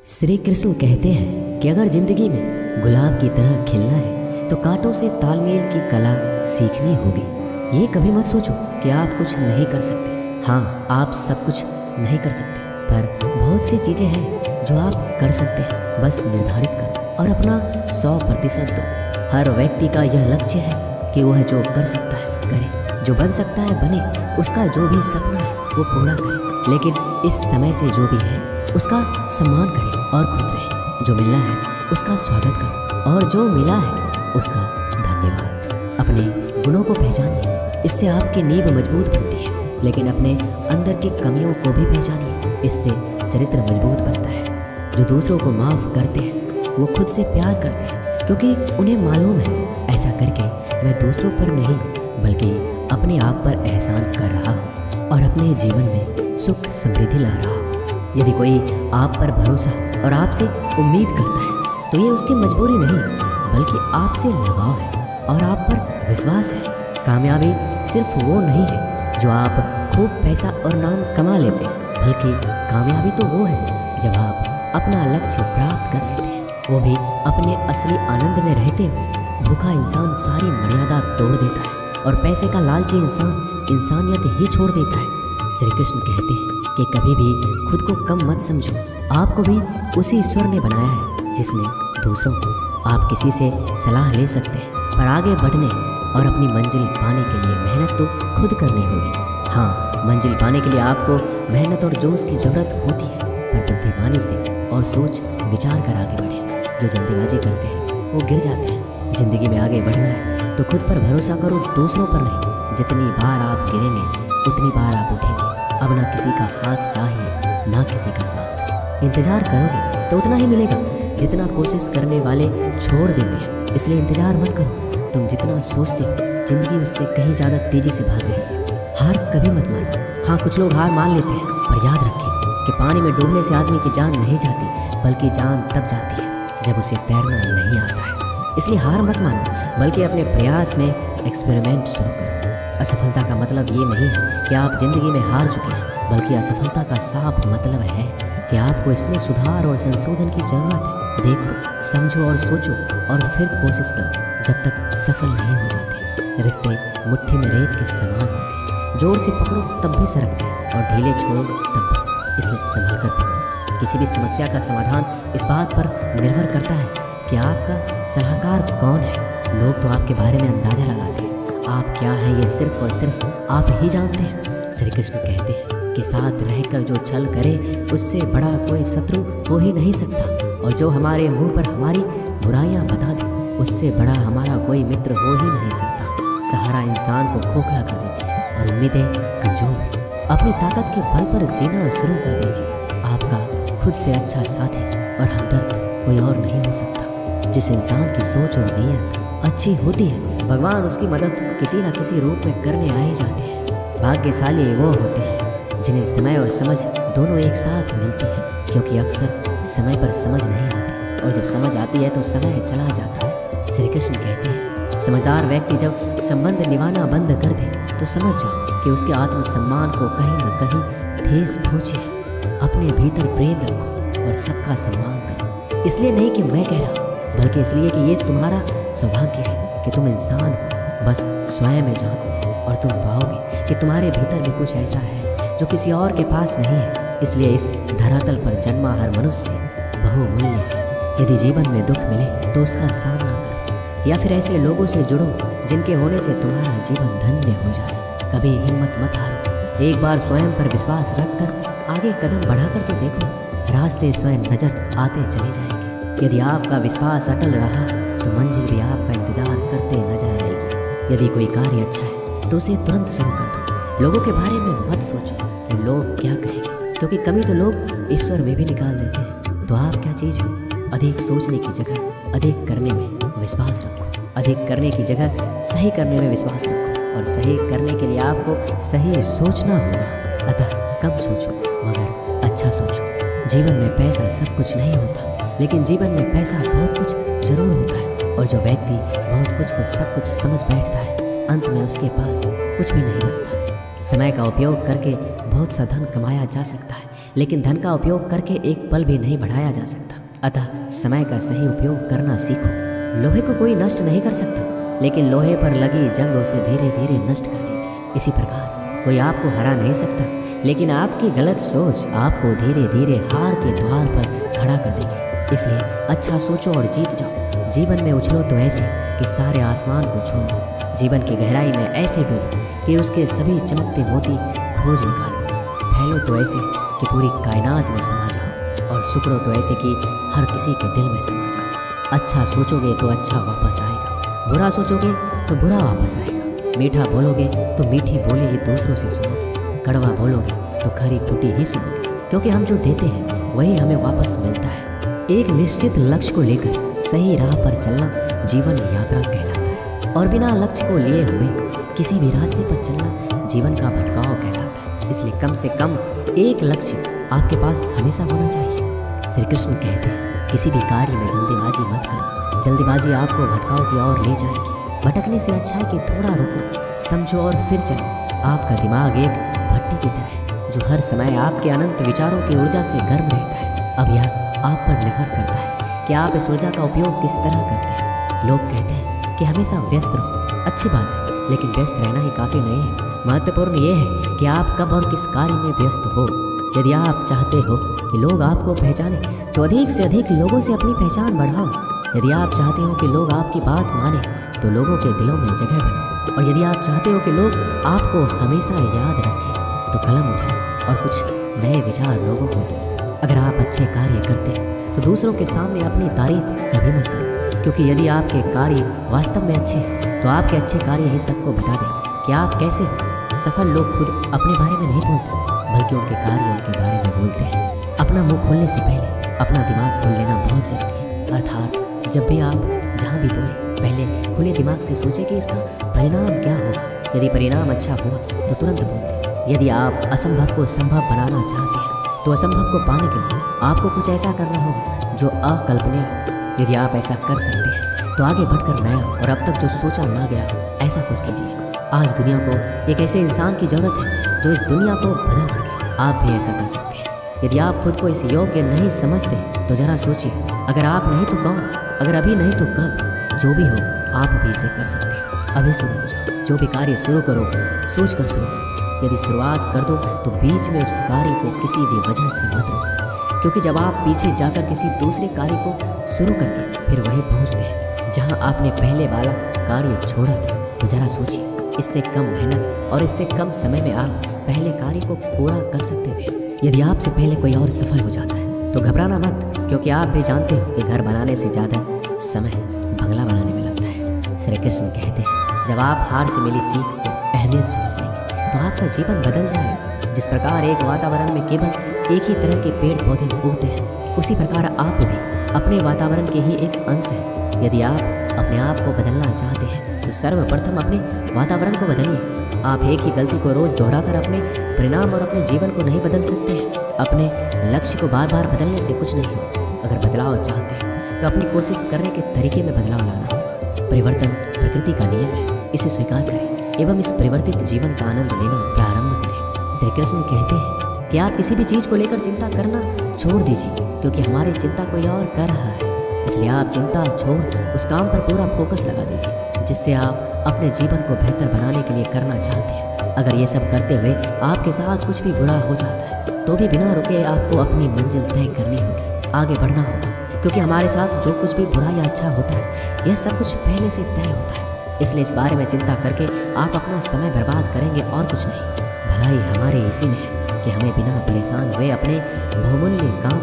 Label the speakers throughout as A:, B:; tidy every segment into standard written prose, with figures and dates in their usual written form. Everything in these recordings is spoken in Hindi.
A: श्री कृष्ण कहते हैं कि अगर जिंदगी में गुलाब की तरह खिलना है तो कांटों से तालमेल की कला सीखनी होगी। ये कभी मत सोचो कि आप कुछ नहीं कर सकते। हाँ, आप सब कुछ नहीं कर सकते, पर बहुत सी चीज़ें हैं जो आप कर सकते हैं। बस निर्धारित करो और अपना 100% दो। हर व्यक्ति का यह लक्ष्य है कि वह जो कर सकता है करे, जो बन सकता है बने, उसका जो भी सपना है वो पूरा करे। लेकिन इस समय से जो भी है उसका सम्मान करें और खुश रहें। जो मिलना है उसका स्वागत करो और जो मिला है उसका धन्यवाद। अपने गुणों को पहचानिए, इससे आपकी नींव मजबूत बनती है। लेकिन अपने अंदर की कमियों को भी पहचानिए, इससे चरित्र मजबूत बनता है। जो दूसरों को माफ़ करते हैं वो खुद से प्यार करते हैं, क्योंकि उन्हें मालूम है ऐसा करके मैं दूसरों पर नहीं बल्कि अपने आप पर एहसान कर रहा हूँ और अपने जीवन में सुख समृद्धि ला रहा हूँ। यदि कोई आप पर भरोसा और आपसे उम्मीद करता है तो ये उसकी मजबूरी नहीं बल्कि आपसे लगाव है और आप पर विश्वास है। कामयाबी सिर्फ वो नहीं है जो आप खूब पैसा और नाम कमा लेते हैं, बल्कि कामयाबी तो वो है जब आप अपना लक्ष्य प्राप्त कर लेते हैं, वो भी अपने असली आनंद में रहते हुए। भूखा इंसान सारी मर्यादा तोड़ देता है और पैसे का लालची इंसान इंसानियत ही छोड़ देता है। श्री कृष्ण कहते हैं कि कभी भी खुद को कम मत समझो, आपको भी उसी ईश्वर ने बनाया है जिसने दूसरों को। आप किसी से सलाह ले सकते हैं, पर आगे बढ़ने और अपनी मंजिल पाने के लिए मेहनत तो खुद करनी होगी। हाँ, मंजिल पाने के लिए आपको मेहनत और जोश की ज़रूरत होती है, पर बुद्धिमानी से और सोच विचार कर आगे बढ़ें। जो जल्दीबाजी करते हैं वो गिर जाते हैं। ज़िंदगी में आगे बढ़ना है तो खुद पर भरोसा करो, दूसरों पर नहीं। जितनी बार आप गिरेंगे उतनी बार आप उठेंगे। अब ना किसी का हाथ चाहिए ना किसी का साथ। इंतज़ार करोगे तो उतना ही मिलेगा जितना कोशिश करने वाले छोड़ देते हैं। इसलिए इंतज़ार मत करो। तुम जितना सोचते हो ज़िंदगी उससे कहीं ज़्यादा तेज़ी से भाग रही है। हार कभी मत मानो। हाँ, कुछ लोग हार मान लेते हैं, पर याद रखें कि पानी में डूबने से आदमी की जान नहीं जाती, बल्कि जान तब जाती है जब उसे तैरना नहीं आता है। इसलिए हार मत मानो, बल्कि अपने प्रयास में एक्सपेरिमेंट शुरू करो। असफलता का मतलब ये नहीं है कि आप ज़िंदगी में हार चुके हैं, बल्कि असफलता का साफ मतलब है कि आपको इसमें सुधार और संशोधन की ज़रूरत है। देखो, समझो और सोचो और फिर कोशिश करो जब तक सफल नहीं हो जाते। रिश्ते मुट्ठी में रेत के समान होते हैं, जोर से पकड़ो तब भी सरकते हैं और ढीले छोड़ो तब भी। इसलिए संभल कर पकड़ो। किसी भी समस्या का समाधान इस बात पर निर्भर करता है कि आपका सलाहकार कौन है। लोग तो आपके बारे में अंदाज़ा लगाते हैं, आप क्या हैं ये सिर्फ और सिर्फ आप ही जानते हैं। श्री कृष्ण कहते हैं कि साथ रहकर जो छल करे उससे बड़ा कोई शत्रु हो ही नहीं सकता, और जो हमारे मुंह पर हमारी बुराइयां बता दे उससे बड़ा हमारा कोई मित्र हो ही नहीं सकता। सहारा इंसान को खोखला कर देती है और उम्मीदें कमजोर। अपनी ताकत के बल पर जीना शुरू कर दीजिए। आपका खुद से अच्छा साथी और हमदर्द कोई और नहीं हो सकता। जिस इंसान की सोच और नीयत अच्छी होती है, भगवान उसकी मदद किसी न किसी रूप में करने आ ही जाते हैं। भाग्यशाली वो होते हैं जिन्हें समय और समझ दोनों एक साथ मिलती है, क्योंकि अक्सर समय पर समझ नहीं आती और जब समझ आती है तो समय चला जाता है। श्री कृष्ण कहते हैं, समझदार व्यक्ति जब संबंध निभाना बंद कर दे तो समझ जाओ कि उसके आत्मसम्मान को कहीं न कहीं ठेस पहुँची है। अपने भीतर प्रेम रखो और सबका सम्मान करो। इसलिए नहीं कि मैं कह रहा हूँ, बल्कि इसलिए कि ये तुम्हारा सौभाग्य है कि तुम इंसान हो। बस स्वयं में झांको और तुम पाओगे कि तुम्हारे भीतर भी कुछ ऐसा है जो किसी और के पास नहीं है। इसलिए इस धरातल पर जन्मा हर मनुष्य बहुमूल्य है। यदि जीवन में दुख मिले तो उसका सामना करो, या फिर ऐसे लोगों से जुड़ो जिनके होने से तुम्हारा जीवन धन्य हो जाए। कभी हिम्मत मत हारो। एक बार स्वयं पर विश्वास रखकर आगे कदम बढ़ाकर तो देखो, रास्ते स्वयं नजर आते चले जाएंगे। यदि आपका विश्वास अटल रहा तो मंजिल भी आपका इंतजार करते नजर आएगी। यदि कोई कार्य अच्छा है तो उसे तुरंत शुरू कर दो। लोगों के बारे में मत सोचो कि लोग क्या कहेंगे, क्योंकि कमी तो लोग ईश्वर में भी निकाल देते हैं। तो आप क्या चीज़ हो? अधिक सोचने की जगह अधिक करने में विश्वास रखो। अधिक करने की जगह सही करने में विश्वास रखो, और सही करने के लिए आपको सही सोचना होगा। अतः कम सोचो मगर अच्छा सोचो। जीवन में पैसा सब कुछ नहीं होता, लेकिन जीवन में पैसा बहुत कुछ जरूर होता है। और जो व्यक्ति बहुत कुछ को सब कुछ समझ बैठता है, अंत में उसके पास कुछ भी नहीं बचता। समय का उपयोग करके बहुत सा धन कमाया जा सकता है, लेकिन धन का उपयोग करके एक पल भी नहीं बढ़ाया जा सकता। अतः समय का सही उपयोग करना सीखो। लोहे को कोई नष्ट नहीं कर सकता, लेकिन लोहे पर लगी जंग उसे धीरे धीरे नष्ट कर देती है। इसी प्रकार कोई आपको हरा नहीं सकता, लेकिन आपकी गलत सोच आपको धीरे धीरे हार के द्वार पर खड़ा कर देगी। इसलिए अच्छा सोचो और जीत जाओ। जीवन में उछलो तो ऐसे कि सारे आसमान को छू लो। जीवन की गहराई में ऐसे डूबो कि उसके सभी चमकते मोती खोज निकालो। फैलो तो ऐसे कि पूरी कायनात में समा जाओ, और सुकड़ो तो ऐसे कि हर किसी के दिल में समा जाओ। अच्छा सोचोगे तो अच्छा वापस आएगा, बुरा सोचोगे तो बुरा वापस आएगा। मीठा बोलोगे तो मीठी बोली ही दूसरों से सुनोगे, कड़वा बोलोगे तो खरी खोटी ही सुनोगे, क्योंकि हम जो देते हैं वही हमें वापस मिलता है। एक निश्चित लक्ष्य को लेकर सही राह पर चलना जीवन यात्रा कहलाता है, और बिना लक्ष्य को लिए हुए किसी भी रास्ते पर चलना जीवन का भटकाव कहलाता है। इसलिए कम से कम एक लक्ष्य आपके पास हमेशा होना चाहिए। श्री कृष्ण कहते हैं, किसी भी कार्य में जल्दीबाजी मत करो। जल्दीबाजी आपको भटकाव की ओर ले जाएगी। भटकने से अच्छा है कि थोड़ा रुको, समझो और फिर चलो। आपका दिमाग एक भट्टी की तरह है जो हर समय आपके अनंत विचारों की ऊर्जा से गर्म रहता है। अब यह आप पर निर्भर करता है कि आप इस ऊर्जा का उपयोग किस तरह करते हैं। लोग कहते हैं कि हमेशा व्यस्त रहो, अच्छी बात है, लेकिन व्यस्त रहना ही काफ़ी नहीं है। महत्वपूर्ण ये है कि आप कब और किस कार्य में व्यस्त हो। यदि आप चाहते हो कि लोग आपको पहचाने तो अधिक से अधिक लोगों से अपनी पहचान बढ़ाओ। यदि आप चाहते हो कि लोग आपकी बात माने तो लोगों के दिलों में जगह बनाओ। और यदि आप चाहते हो कि लोग आपको हमेशा याद रखें तो कलम उठाओ और कुछ नए विचार लोगों को दो। अगर आप अच्छे कार्य करते हैं तो दूसरों के सामने अपनी तारीफ कभी मत करो, क्योंकि यदि आपके कार्य वास्तव में अच्छे हैं तो आपके अच्छे कार्य ही सबको बता देंगे कि आप कैसे हो। सफल लोग खुद अपने बारे में नहीं बोलते, बल्कि उनके कार्य उनके बारे में बोलते हैं। अपना मुंह खोलने से पहले अपना दिमाग खोल लेना बहुत जरूरी है। अर्थात जब भी आप जहाँ भी बोलें, पहले खुले दिमाग से सोचें कि इसका परिणाम क्या होगा। यदि परिणाम अच्छा हुआ तो तुरंत बोल दें। यदि आप असंभव को संभव बनाना चाहते हैं तो असंभव को पाने के लिए आपको कुछ ऐसा करना होगा जो अकल्पनीय हो। यदि आप ऐसा कर सकते हैं तो आगे बढ़कर नया और अब तक जो सोचा ना गया ऐसा कुछ कीजिए। आज दुनिया को एक ऐसे इंसान की ज़रूरत है जो इस दुनिया को बदल सके। आप भी ऐसा कर सकते हैं। यदि आप खुद को इस योग्य नहीं समझते तो ज़रा सोचिए, अगर आप नहीं तो कौन, अगर अभी नहीं तो कब। जो भी हो आप भी इसे कर सकते हैं। अभी शुरू हो जाओ। जो भी कार्य शुरू करो सोच कर शुरू करो। यदि शुरुआत कर दो तो बीच में उस कार्य को किसी भी वजह से मत रोको, क्योंकि जब आप पीछे जाकर किसी दूसरे कार्य को शुरू करके फिर वहीं पहुंचते हैं जहां आपने पहले वाला कार्य छोड़ा था, तो ज़रा सोचिए, इससे कम मेहनत और इससे कम समय में आप पहले कार्य को पूरा कर सकते थे। यदि आपसे पहले कोई और सफल हो जाता है तो घबराना मत, क्योंकि आप भी जानते हो कि घर बनाने से ज़्यादा समय बंगला बनाने में लगता है। श्री कृष्ण कहते हैं, जब आप हार से मिली सीख को अहमियत समझ लेंगे तो आपका जीवन बदल जाएगा। जिस प्रकार एक वातावरण में केवल एक ही तरह के पेड़ पौधे उगते हैं, उसी प्रकार आप भी अपने वातावरण के ही एक अंश हैं। यदि आप अपने आप को बदलना चाहते हैं तो सर्वप्रथम अपने वातावरण को बदलिए। आप एक ही गलती को रोज़ दोहराकर अपने परिणाम और अपने जीवन को नहीं बदल सकते हैं। अपने लक्ष्य को बार बार बदलने से कुछ नहीं हो। अगर बदलाव चाहते हैं तो अपनी कोशिश करने के तरीके में बदलाव लाना हो। परिवर्तन प्रकृति का नियम है, इसे स्वीकार करें एवं इस परिवर्तित जीवन का आनंद लेना प्रारंभ करें। श्री कृष्ण कहते हैं कि आप किसी भी चीज़ को लेकर चिंता करना छोड़ दीजिए, क्योंकि हमारी चिंता कोई और कर रहा है। इसलिए आप चिंता छोड़ उस काम पर पूरा फोकस लगा दीजिए जिससे आप अपने जीवन को बेहतर बनाने के लिए करना चाहते हैं। अगर ये सब करते हुए आपके साथ कुछ भी बुरा हो जाता है तो भी बिना रुके आपको अपनी मंजिल तय करनी होगी, आगे बढ़ना होगा, क्योंकि हमारे साथ जो कुछ भी बुरा या अच्छा होता है यह सब कुछ पहले से तय होता है। इसलिए इस बारे में चिंता करके आप अपना समय बर्बाद करेंगे और कुछ नहीं। भलाई हमारे इसी में है कि हमें बिना परेशान हुए अपने बहुमूल्य काम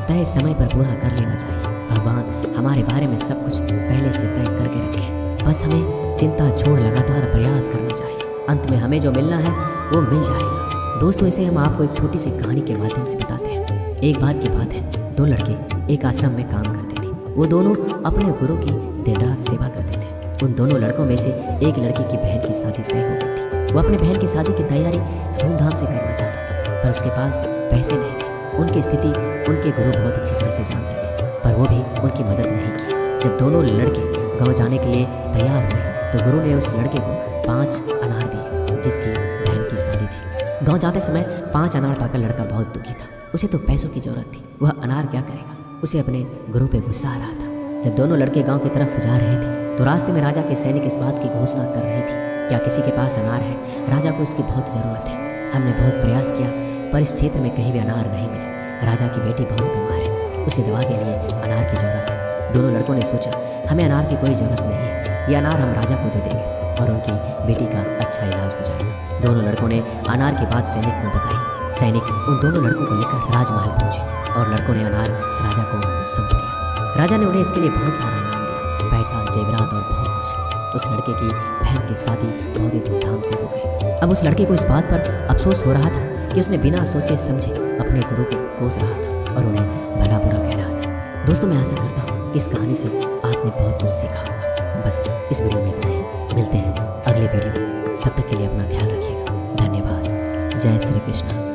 A: तय समय पर पूरा कर लेना चाहिए। भगवान हमारे बारे में सब कुछ पहले से तय करके रखे, बस हमें चिंता छोड़ लगातार प्रयास करना चाहिए। अंत में हमें जो मिलना है वो मिल जाएगा। दोस्तों, इसे हम आपको एक छोटी सी कहानी के माध्यम से बताते हैं। एक बार की बात है, दो लड़के एक आश्रम में काम करते थे। वो दोनों अपने गुरु की दिन रात सेवा करते थे। उन दोनों लड़कों में से एक लड़की की बहन की शादी तय हो गई थी। वो अपने बहन की शादी की तैयारी धूमधाम से करना चाहता था, पर उसके पास पैसे नहीं थे। उनकी स्थिति उनके गुरु बहुत अच्छी तरह से जानते थे, पर वो भी उनकी मदद नहीं की। जब दोनों लड़के गाँव जाने के लिए तैयार हुए तो गुरु ने उस लड़के को 5 अनार दिए जिसकी बहन की शादी थी। गाँव जाते समय 5 अनार पाकर लड़का बहुत दुखी था। उसे तो पैसों की जरूरत थी, वह अनार क्या करेगा। उसे अपने गुरु पे गुस्सा आ रहा था। जब दोनों लड़के गांव की तरफ जा रहे थे तो रास्ते में राजा के सैनिक इस बात की घोषणा कर रहे थे, क्या किसी के पास अनार है, राजा को इसकी बहुत ज़रूरत है। हमने बहुत प्रयास किया पर इस क्षेत्र में कहीं भी अनार नहीं मिले। राजा की बेटी बहुत बीमार है, उसे दवा के लिए अनार की ज़रूरत है। दोनों लड़कों ने सोचा हमें अनार की कोई ज़रूरत नहीं है, ये अनार हम राजा को दे देंगे और उनकी बेटी का अच्छा इलाज हो जाएगा। दोनों लड़कों ने अनार की बात सैनिक को बताई। सैनिक उन दोनों लड़कों को लेकर राजमहल पहुंचे और लड़कों ने अनार राजा को सौंप दिया। राजा ने उन्हें इसके लिए बहुत सारा इनाम दिया, पैसा, जेवरात और बहुत कुछ। उस लड़के की बहन की शादी बहुत ही धूमधाम से हो गई। अब उस लड़के को इस बात पर अफसोस हो रहा था कि उसने बिना सोचे समझे अपने गुरु को कोस रहा था और उन्हें भला बुरा कह रहा था। दोस्तों, मैं आशा करता हूँ इस कहानी से आपने बहुत कुछ सीखा होगा। बस इस वीडियो में इतना ही, मिलते हैं अगले वीडियो में। तब तक के लिए अपना ख्याल रखिएगा। धन्यवाद। जय श्री कृष्ण।